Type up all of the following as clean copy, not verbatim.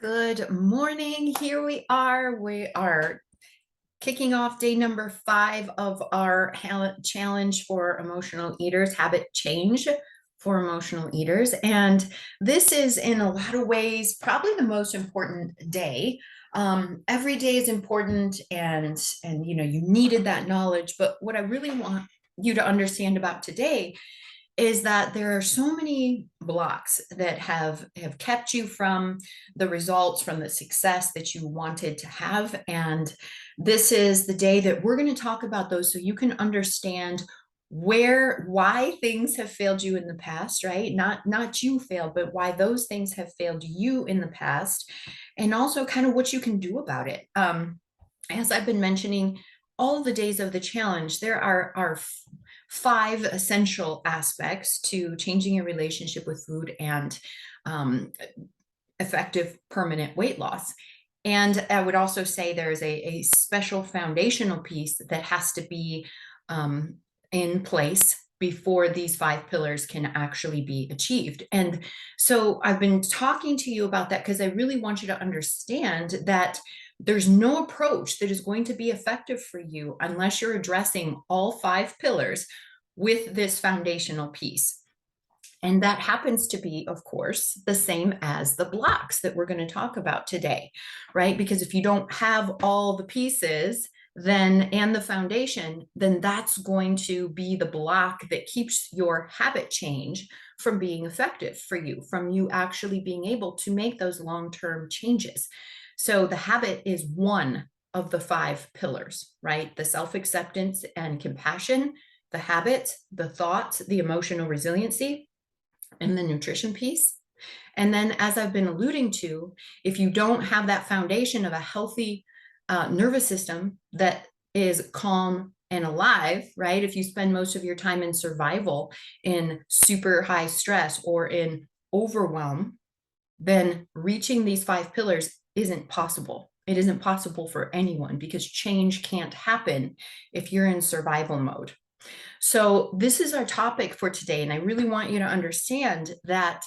Good morning. Here we are. We are kicking off day number 5 of our challenge for emotional eaters, habit change for emotional eaters. And this is, in a lot of ways, probably the most important day. Every day is important, and you needed that knowledge. But what I really want you to understand about today is that there are so many blocks that have kept you from the results, from the success that you wanted to have. And this is the day that we're going to talk about those, so you can understand why things have failed you in the past, right? Not you failed, but why those things have failed you in the past, and also kind of what you can do about it. As I've been mentioning, all the days of the challenge, there are 5 essential aspects to changing your relationship with food and um, effective permanent weight loss. And I would also say there's a special foundational piece that has to be in place before these 5 pillars can actually be achieved. And so I've been talking to you about that because I really want you to understand that there's no approach that is going to be effective for you unless you're addressing all 5 pillars with this foundational piece. And that happens to be, of course, the same as the blocks that we're going to talk about today, right? Because if you don't have all the pieces, and the foundation, then that's going to be the block that keeps your habit change from being effective for you, from you actually being able to make those long-term changes. So the habit is one of the 5 pillars, right? The self-acceptance and compassion, the habit, the thought, the emotional resiliency, and the nutrition piece. And then, as I've been alluding to, if you don't have that foundation of a healthy nervous system that is calm and alive, right? If you spend most of your time in survival, in super high stress, or in overwhelm, then reaching these 5 pillars isn't possible. It isn't possible for anyone, because change can't happen if you're in survival mode. So this is our topic for today, and I really want you to understand that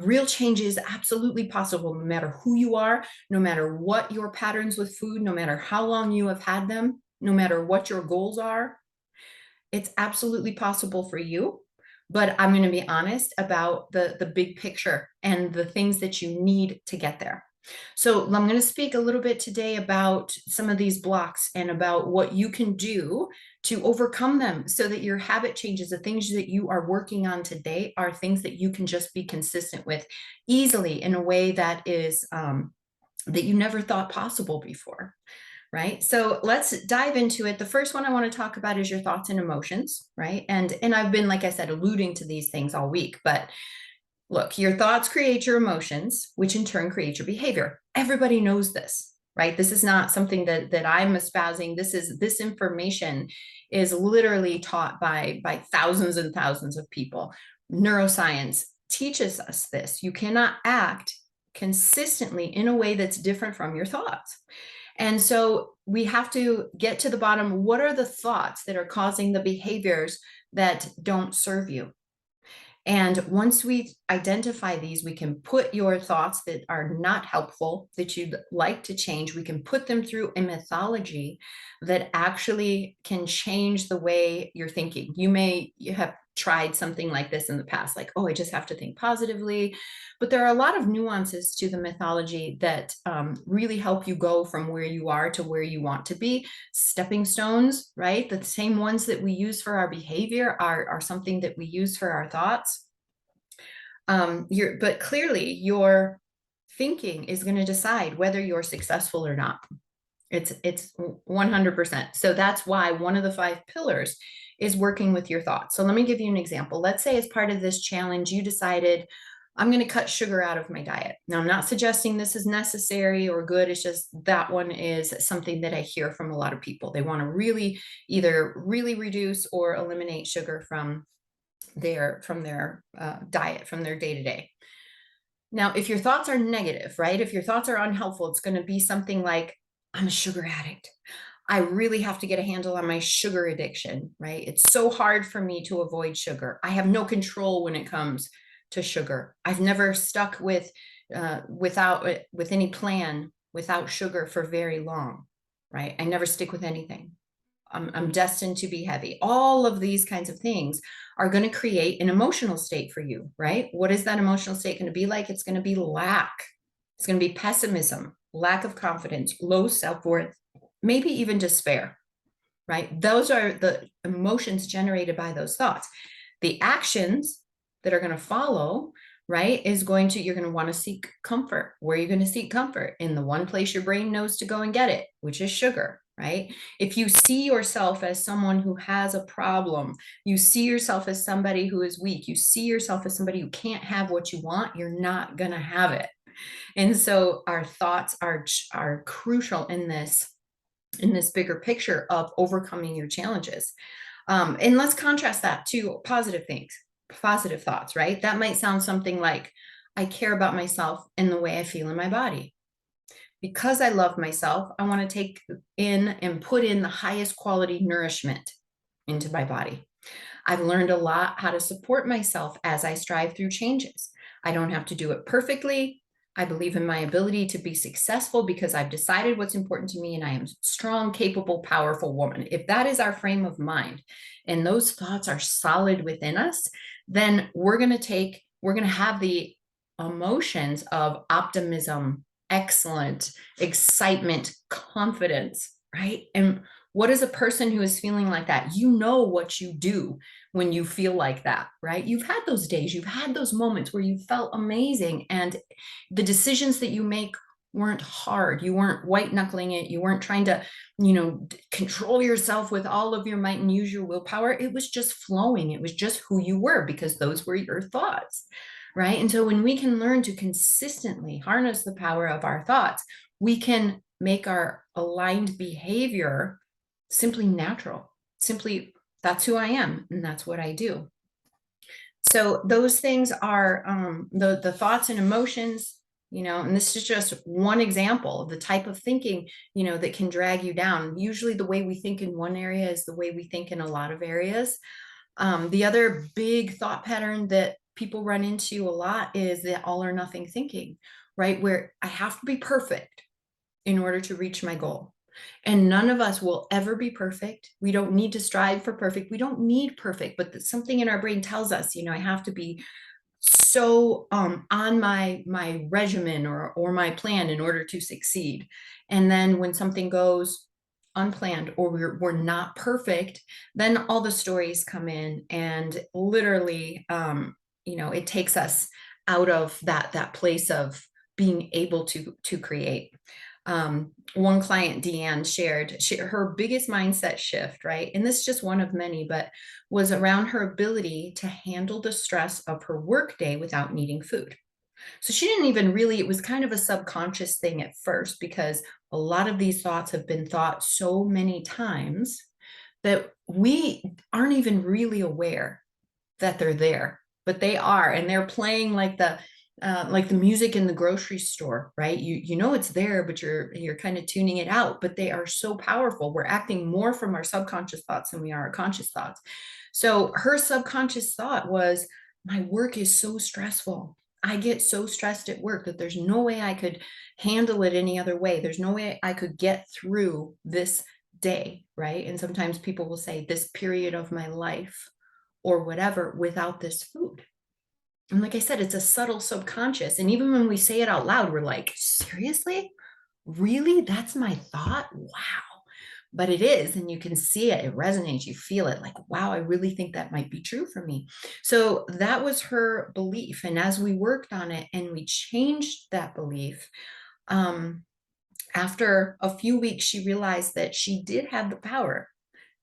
real change is absolutely possible, no matter who you are, no matter what your patterns with food, no matter how long you have had them, no matter what your goals are. It's absolutely possible for you. But I'm going to be honest about the big picture and the things that you need to get there. So I'm going to speak a little bit today about some of these blocks and about what you can do to overcome them, so that your habit changes, the things that you are working on today, are things that you can just be consistent with easily, in a way that is that you never thought possible before. Right? So let's dive into it. The first one I want to talk about is your thoughts and emotions, right? And I've been, like I said, alluding to these things all week, but look, your thoughts create your emotions, which in turn create your behavior. Everybody knows this, right? This is not something that I'm espousing. This information is literally taught by thousands and thousands of people. Neuroscience teaches us this. You cannot act consistently in a way that's different from your thoughts. And so we have to get to the bottom. What are the thoughts that are causing the behaviors that don't serve you? And once we identify these, we can put your thoughts that are not helpful, that you'd like to change, we can put them through a methodology that actually can change the way you're thinking. You have tried something like this in the past, like, oh, I just have to think positively. But there are a lot of nuances to the methodology that really help you go from where you are to where you want to be. Stepping stones, right? The same ones that we use for our behavior are something that we use for our thoughts. But clearly, your thinking is going to decide whether you're successful or not. It's 100%. So that's why one of the 5 pillars is working with your thoughts. So let me give you an example. Let's say, as part of this challenge, you decided, I'm going to cut sugar out of my diet. Now, I'm not suggesting this is necessary or good. It's just that one is something that I hear from a lot of people. They want to either really reduce or eliminate sugar from their diet, from their day-to-day. Now, if your thoughts are negative, right? If your thoughts are unhelpful, it's going to be something like, I'm a sugar addict. I really have to get a handle on my sugar addiction, right? It's so hard for me to avoid sugar. I have no control when it comes to sugar. I've never stuck with with any plan, without sugar for very long, right? I never stick with anything. I'm destined to be heavy. All of these kinds of things are going to create an emotional state for you, right? What is that emotional state going to be like? It's going to be lack. It's going to be pessimism, lack of confidence, low self-worth, maybe even despair, right? Those are the emotions generated by those thoughts. The actions that are going to follow, right, you're going to want to seek comfort. Where are you going to seek comfort? In the one place your brain knows to go and get it, which is sugar, right? If you see yourself as someone who has a problem, you see yourself as somebody who is weak, you see yourself as somebody who can't have what you want, you're not going to have it. And so our thoughts are crucial in this bigger picture of overcoming your challenges. And let's contrast that to positive things, positive thoughts, right? That might sound something like, I care about myself and the way I feel in my body. Because I love myself, I want to take in and put in the highest quality nourishment into my body. I've learned a lot how to support myself as I strive through changes. I don't have to do it perfectly. I believe in my ability to be successful because I've decided what's important to me and I am a strong, capable, powerful woman. If that is our frame of mind and those thoughts are solid within us, then we're going to have the emotions of optimism, excellent, excitement, confidence, right? And what is a person who is feeling like that? You know what you do when you feel like that, right? You've had those days, you've had those moments where you felt amazing and the decisions that you make weren't hard. You weren't white knuckling it. You weren't trying to, control yourself with all of your might and use your willpower. It was just flowing. It was just who you were because those were your thoughts, right? And so when we can learn to consistently harness the power of our thoughts, we can make our aligned behavior simply natural, simply that's who I am and that's what I do. So those things are the thoughts and emotions, and this is just one example of the type of thinking, that can drag you down. Usually the way we think in one area is the way we think in a lot of areas. The other big thought pattern that people run into a lot is the all or nothing thinking, right? Where I have to be perfect in order to reach my goal. And none of us will ever be perfect. We don't need to strive for perfect. We don't need perfect, but something in our brain tells us, I have to be so on my regimen or my plan in order to succeed. And then when something goes unplanned or we're not perfect, then all the stories come in and literally it takes us out of that place of being able to create. One client, Deanne, shared her biggest mindset shift, right? And this is just one of many, but was around her ability to handle the stress of her workday without needing food. So she didn't even really, it was kind of a subconscious thing at first because a lot of these thoughts have been thought so many times that we aren't even really aware that they're there, but they are, and they're playing like the music in the grocery store, right? You know it's there, but you're kind of tuning it out. But they are so powerful. We're acting more from our subconscious thoughts than we are our conscious thoughts. So her subconscious thought was, my work is so stressful. I get so stressed at work that there's no way I could handle it any other way. There's no way I could get through this day, right? And sometimes people will say this period of my life or whatever without this food. And like I said, it's a subtle subconscious. And even when we say it out loud, we're like, seriously? Really? That's my thought? Wow. But it is, and you can see it, it resonates, you feel it like, wow, I really think that might be true for me. So that was her belief. And as we worked on it and we changed that belief, after a few weeks, she realized that she did have the power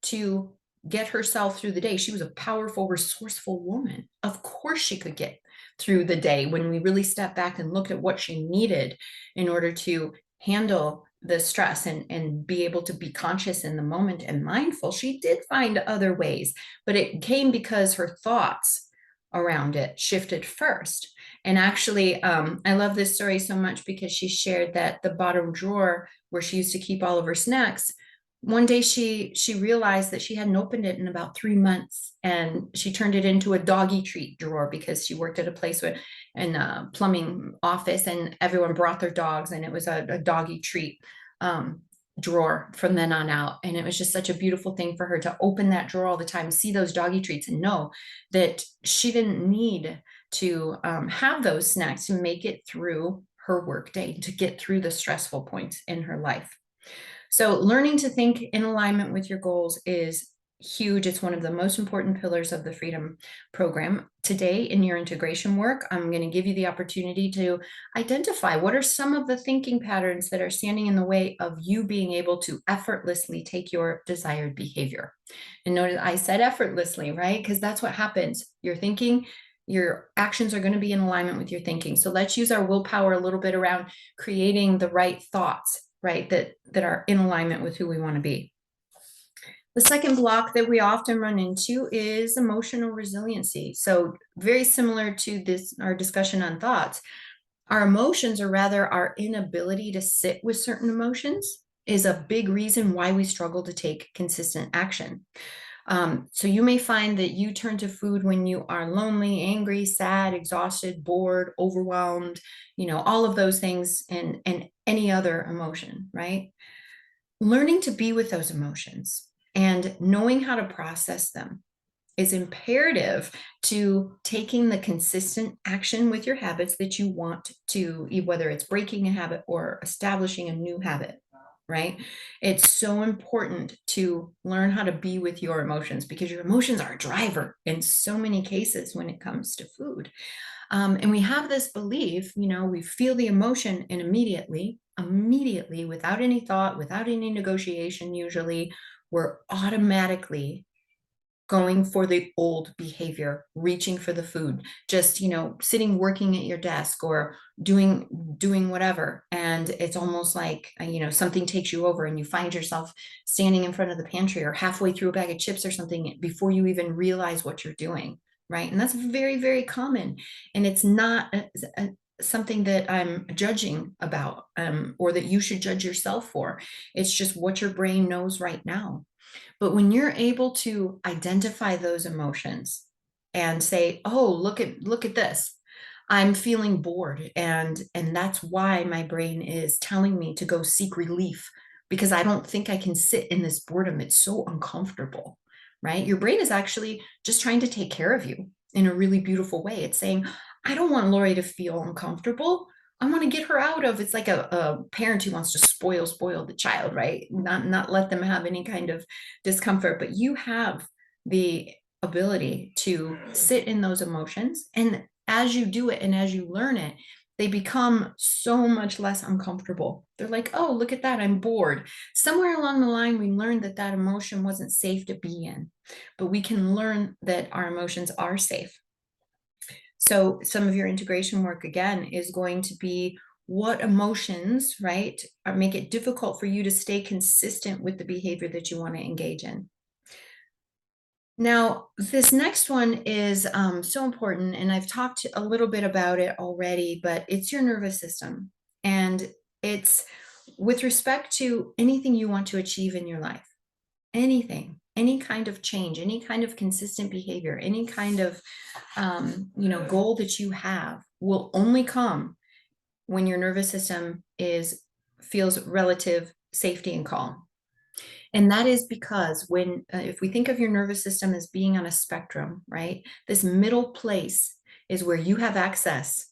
to get herself through the day. She was a powerful, resourceful woman. Of course, she could get through the day when we really step back and look at what she needed in order to handle the stress and be able to be conscious in the moment and mindful. She did find other ways, but it came because her thoughts around it shifted first. And actually, I love this story so much because she shared that the bottom drawer where she used to keep all of her snacks one day she realized that she hadn't opened it in about 3 months, and she turned it into a doggy treat drawer because she worked at a place with in a plumbing office, and everyone brought their dogs, and it was a doggy treat um, drawer from then on out. And it was just such a beautiful thing for her to open that drawer all the time, see those doggy treats, and know that she didn't need to have those snacks to make it through her workday, to get through the stressful points in her life. So, learning to think in alignment with your goals is huge. It's one of the most important pillars of the Freedom Program. Today, in your integration work, I'm going to give you the opportunity to identify what are some of the thinking patterns that are standing in the way of you being able to effortlessly take your desired behavior. And notice I said effortlessly, right? Because that's what happens. You're thinking, your actions are going to be in alignment with your thinking. So let's use our willpower a little bit around creating the right thoughts, right, that are in alignment with who we want to be. The second block that we often run into is emotional resiliency. So very similar to this, our discussion on thoughts, our emotions, or rather our inability to sit with certain emotions, is a big reason why we struggle to take consistent action. So you may find that you turn to food when you are lonely, angry, sad, exhausted, bored, overwhelmed, all of those things, and any other emotion, right? Learning to be with those emotions and knowing how to process them is imperative to taking the consistent action with your habits that you want to, whether it's breaking a habit or establishing a new habit, right? It's so important to learn how to be with your emotions, because your emotions are a driver in so many cases when it comes to food. And we have this belief, we feel the emotion, and immediately, without any thought, without any negotiation, usually, we're automatically going for the old behavior, reaching for the food, just, sitting, working at your desk, or doing whatever. And it's almost like, something takes you over, and you find yourself standing in front of the pantry or halfway through a bag of chips or something before you even realize what you're doing. Right. And that's very, very common. And it's not something that I'm judging about, or that you should judge yourself for. It's just what your brain knows right now. But when you're able to identify those emotions and say, "Oh, look at this. I'm feeling bored, and that's why my brain is telling me to go seek relief, because I don't think I can sit in this boredom. It's so uncomfortable." Right? Your brain is actually just trying to take care of you in a really beautiful way. It's saying, "I don't want Lori to feel uncomfortable. I want to get her out of." It's like a parent who wants to spoil the child, right? Not let them have any kind of discomfort. But you have the ability to sit in those emotions, and as you do it and as you learn it, they become so much less uncomfortable. They're like, "Oh, look at that, I'm bored." Somewhere along the line, we learned that that emotion wasn't safe to be in, but we can learn that our emotions are safe. So some of your integration work again is going to be, what emotions, right, make it difficult for you to stay consistent with the behavior that you want to engage in. Now, this next one is so important, and I've talked a little bit about it already, but it's your nervous system. And it's with respect to anything you want to achieve in your life, anything, any kind of change, any kind of consistent behavior, any kind of goal that you have will only come when your nervous system feels relative safety and calm. And that is because if we think of your nervous system as being on a spectrum, right? This middle place is where you have access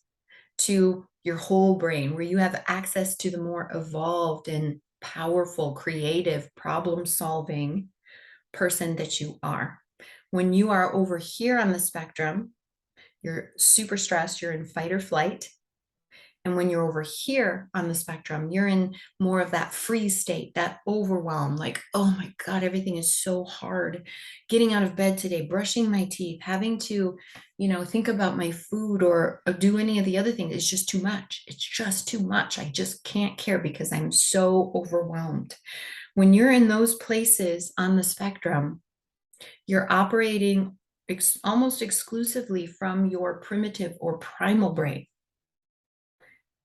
to your whole brain, where you have access to the more evolved and powerful, creative, problem solving person that you are. When you are over here on the spectrum, you're super stressed, you're in fight or flight. And when you're over here on the spectrum, you're in more of that freeze state, that overwhelm, like, "Oh my God, everything is so hard. Getting out of bed today, brushing my teeth, having to, think about my food or do any of the other things. It's just too much. It's just too much. I just can't care because I'm so overwhelmed." When you're in those places on the spectrum, you're operating almost exclusively from your primitive or primal brain.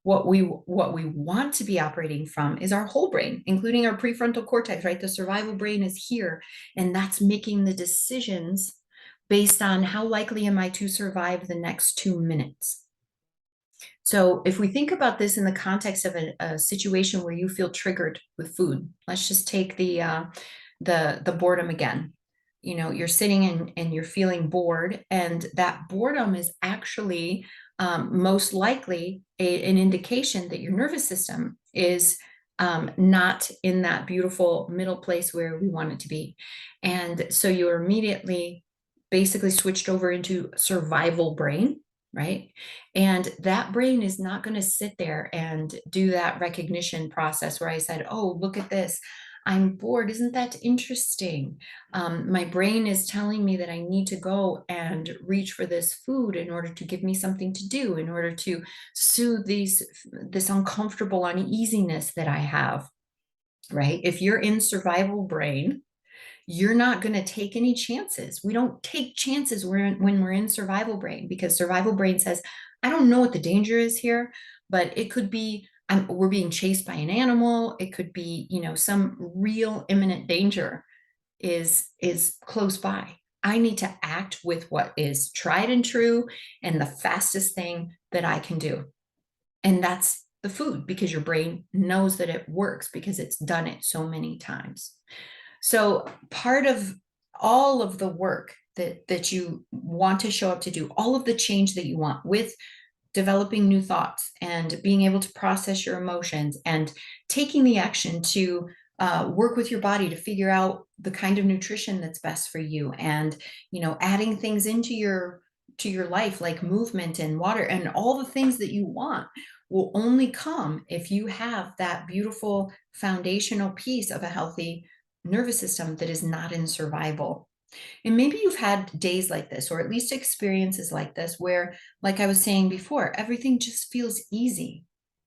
What we want to be operating from is our whole brain, including our prefrontal cortex, right? The survival brain is here, and that's making the decisions based on how likely am I to survive the next 2 minutes. So if we think about this in the context of a situation where you feel triggered with food, let's just take the boredom again. You know, you're sitting and you're feeling bored, and that boredom is actually most likely an indication that your nervous system is not in that beautiful middle place where we want it to be. And so you're immediately basically switched over into survival brain, right? And that brain is not going to sit there and do that recognition process where I said, oh, look at this. I'm bored. Isn't that interesting? My brain is telling me that I need to go and reach for this food in order to give me something to do, in order to soothe this uncomfortable uneasiness that I have, right? If you're in survival brain, you're not going to take any chances. We don't take chances when we're in survival brain, because survival brain says, I don't know what the danger is here, but it could be we're being chased by an animal. It could be, some real imminent danger is close by. I need to act with what is tried and true and the fastest thing that I can do. And that's the food, because your brain knows that it works because it's done it so many times. So part of all of the work that you want to show up to do, all of the change that you want with developing new thoughts and being able to process your emotions and taking the action to work with your body to figure out the kind of nutrition that's best for you, and adding things into your life like movement and water and all the things that you want will only come if you have that beautiful foundational piece of a healthy nervous system that is not in survival. And maybe you've had days like this, or at least experiences like this, where, like I was saying before, everything just feels easy,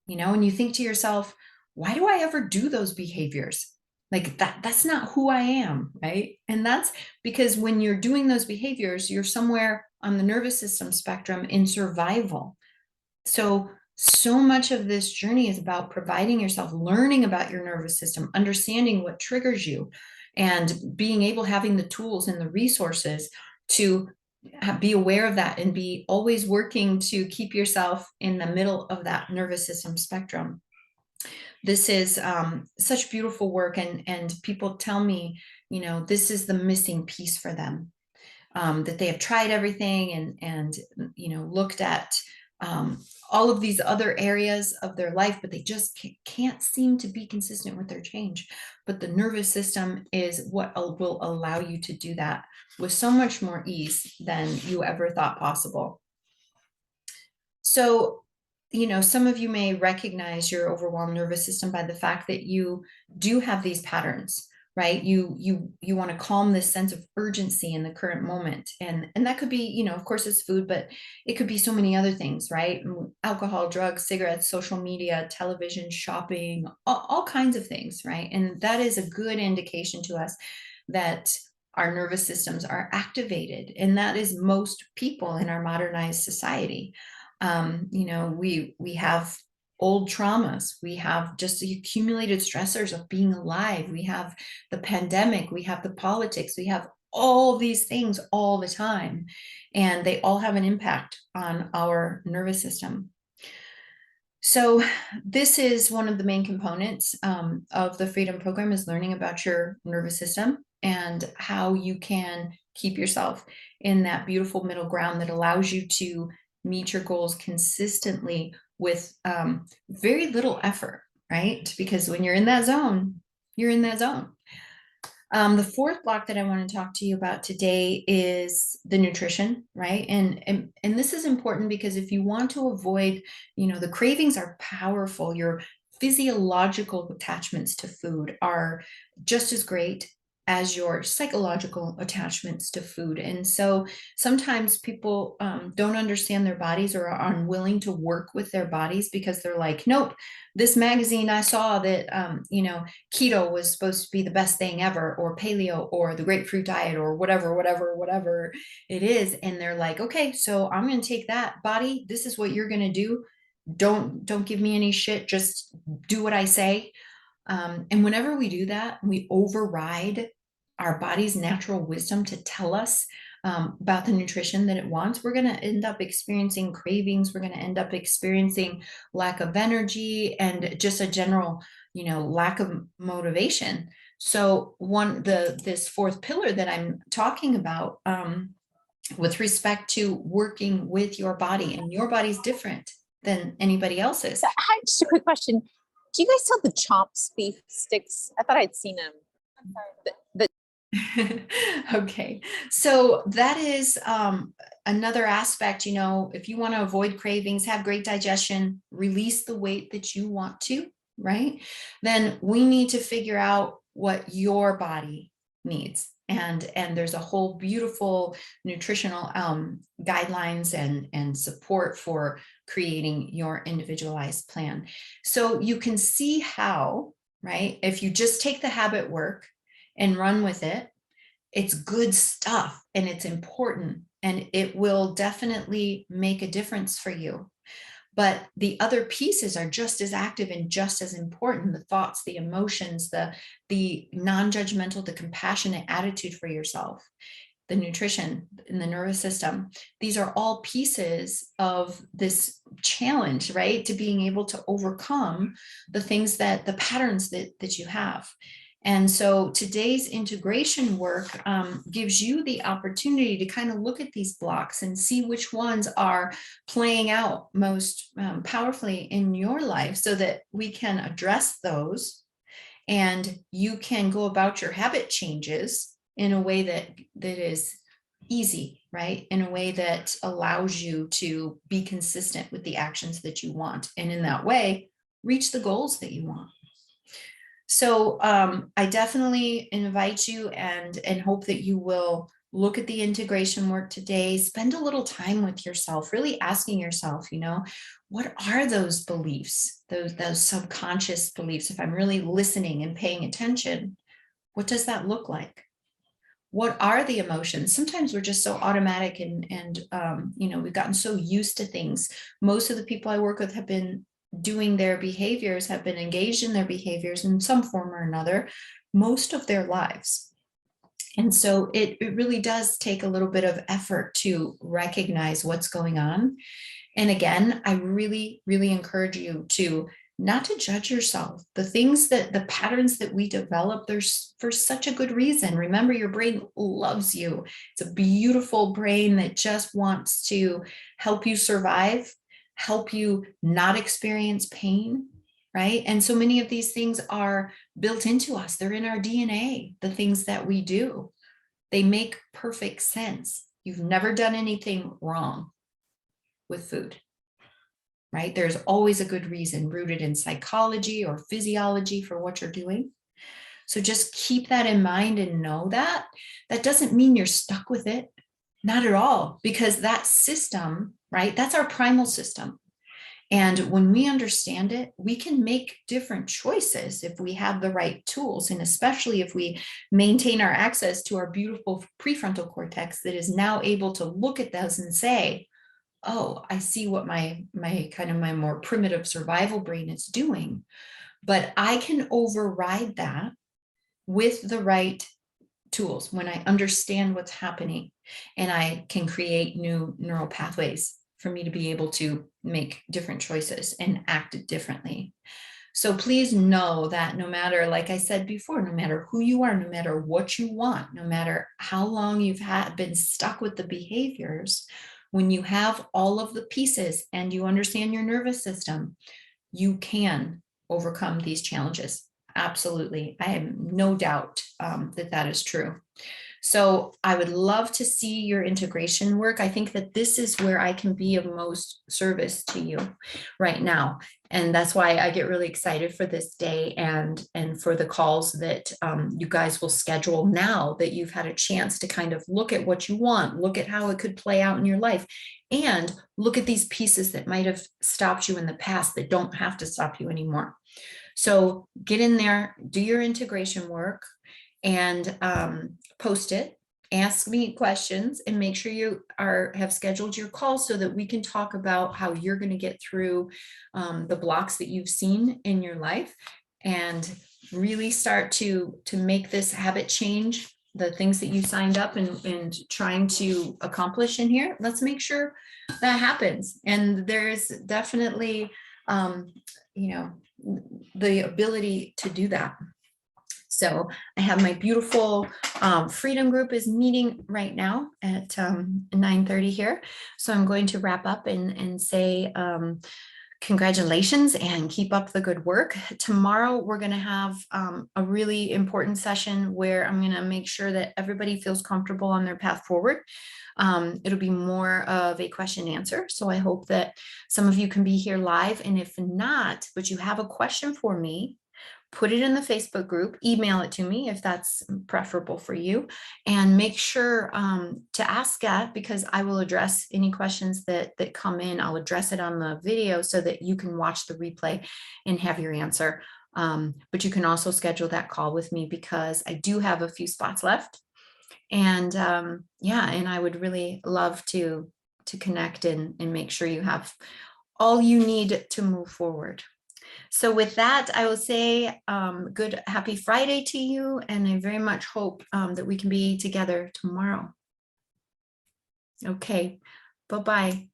and you think to yourself, why do I ever do those behaviors? Like that's not who I am, right? And that's because when you're doing those behaviors, you're somewhere on the nervous system spectrum in survival. So much of this journey is about providing yourself, learning about your nervous system, understanding what triggers you, and being able, having the tools and the resources to be aware of that and be always working to keep yourself in the middle of that nervous system spectrum. This is such beautiful work, and people tell me, this is the missing piece for them. That they have tried everything and looked at all of these other areas of their life, but they just can't seem to be consistent with their change. But the nervous system is what will allow you to do that with so much more ease than you ever thought possible. So, some of you may recognize your overwhelmed nervous system by the fact that you do have these patterns, right? You want to calm this sense of urgency in the current moment. And that could be, of course it's food, but it could be so many other things, right? Alcohol, drugs, cigarettes, social media, television, shopping, all kinds of things, right? And that is a good indication to us that our nervous systems are activated. And that is most people in our modernized society. We have old traumas, we have just the accumulated stressors of being alive, we have the pandemic, we have the politics, we have all these things all the time, and they all have an impact on our nervous system. So this is one of the main components of the Freedom Program, is learning about your nervous system and how you can keep yourself in that beautiful middle ground that allows you to meet your goals consistently with very little effort, right? Because when you're in that zone, you're in that zone. The fourth block that I want to talk to you about today is the nutrition, right? And this is important because if you want to avoid, the cravings are powerful. Your physiological attachments to food are just as great as your psychological attachments to food. And so sometimes people don't understand their bodies or are unwilling to work with their bodies because they're like, nope, this magazine I saw that, keto was supposed to be the best thing ever, or paleo, or the grapefruit diet, or whatever it is. And they're like, okay, so I'm going to take that body. This is what you're going to do. Don't give me any shit. Just do what I say. And whenever we do that, we override our body's natural wisdom to tell us about the nutrition that it wants. We're going to end up experiencing cravings. We're going to end up experiencing lack of energy and just a general, lack of motivation. So this fourth pillar that I'm talking about, with respect to working with your body, and your body's different than anybody else's. So I had just a quick question. Do you guys sell the Chomps beef sticks? I thought I'd seen them. Okay, so that is another aspect. If you want to avoid cravings, have great digestion, release the weight that you want to, right? Then we need to figure out what your body needs. And there's a whole beautiful nutritional guidelines and support for creating your individualized plan. So you can see how, right? If you just take the habit work and run with it, it's good stuff and it's important and it will definitely make a difference for you. But the other pieces are just as active and just as important: the thoughts, the emotions, the non-judgmental, the compassionate attitude for yourself, the nutrition and the nervous system. These are all pieces of this challenge, right? To being able to overcome the things the patterns that you have. And so today's integration work gives you the opportunity to kind of look at these blocks and see which ones are playing out most powerfully in your life, so that we can address those and you can go about your habit changes in a way that is easy, right? In a way that allows you to be consistent with the actions that you want, and in that way reach the goals that you want. So I definitely invite you and hope that you will look at the integration work today. Spend a little time with yourself, really asking yourself, what are those beliefs, those subconscious beliefs? If I'm really listening and paying attention, what does that look like? What are the emotions? Sometimes we're just so automatic and we've gotten so used to things. Most of the people I work with have been doing their behaviors, have been engaged in their behaviors in some form or another most of their lives. And so it really does take a little bit of effort to recognize what's going on. And again, I really, really encourage you to not to judge yourself. The patterns that we develop, there's for such a good reason. Remember, your brain loves you. It's a beautiful brain that just wants to help you survive, help you not experience pain, right? And so many of these things are built into us. They're in our DNA, the things that we do. They make perfect sense. You've never done anything wrong with food, right? There's always a good reason rooted in psychology or physiology for what you're doing. So just keep that in mind and know that. That doesn't mean you're stuck with it. Not at all, because that system, right? That's our primal system. And when we understand it, we can make different choices if we have the right tools, and especially if we maintain our access to our beautiful prefrontal cortex that is now able to look at those and say, oh, I see what my more primitive survival brain is doing, but I can override that with the right tools when I understand what's happening, and I can create new neural pathways for me to be able to make different choices and act differently. So please know that no matter, like I said before, no matter who you are, no matter what you want, no matter how long you've been stuck with the behaviors, when you have all of the pieces and you understand your nervous system, you can overcome these challenges. Absolutely. I have no doubt that is true. So I would love to see your integration work. I think that this is where I can be of most service to you right now. And that's why I get really excited for this day and for the calls that you guys will schedule now that you've had a chance to kind of look at what you want, look at how it could play out in your life, and look at these pieces that might have stopped you in the past that don't have to stop you anymore. So get in there, do your integration work, and post it ask me questions and make sure you have scheduled your call so that we can talk about how you're going to get through the blocks that you've seen in your life and really start to make this habit change, the things that you signed up and trying to accomplish in here. Let's make sure that happens. And there's definitely, you know, the ability to do that. So I have my beautiful freedom group is meeting right now at 9:30 here. So I'm going to wrap up and say congratulations and keep up the good work. Tomorrow, we're going to have a really important session where I'm going to make sure that everybody feels comfortable on their path forward. It'll be more of a question and answer. So I hope that some of you can be here live. And if not, but you have a question for me, put it in the Facebook group, email it to me if that's preferable for you, and make sure to ask that, because I will address any questions that come in. I'll address it on the video so that you can watch the replay and have your answer. But you can also schedule that call with me because I do have a few spots left. And yeah, and I would really love to connect and make sure you have all you need to move forward. So with that, I will say good, happy Friday to you. And I very much hope that we can be together tomorrow. Okay, bye-bye.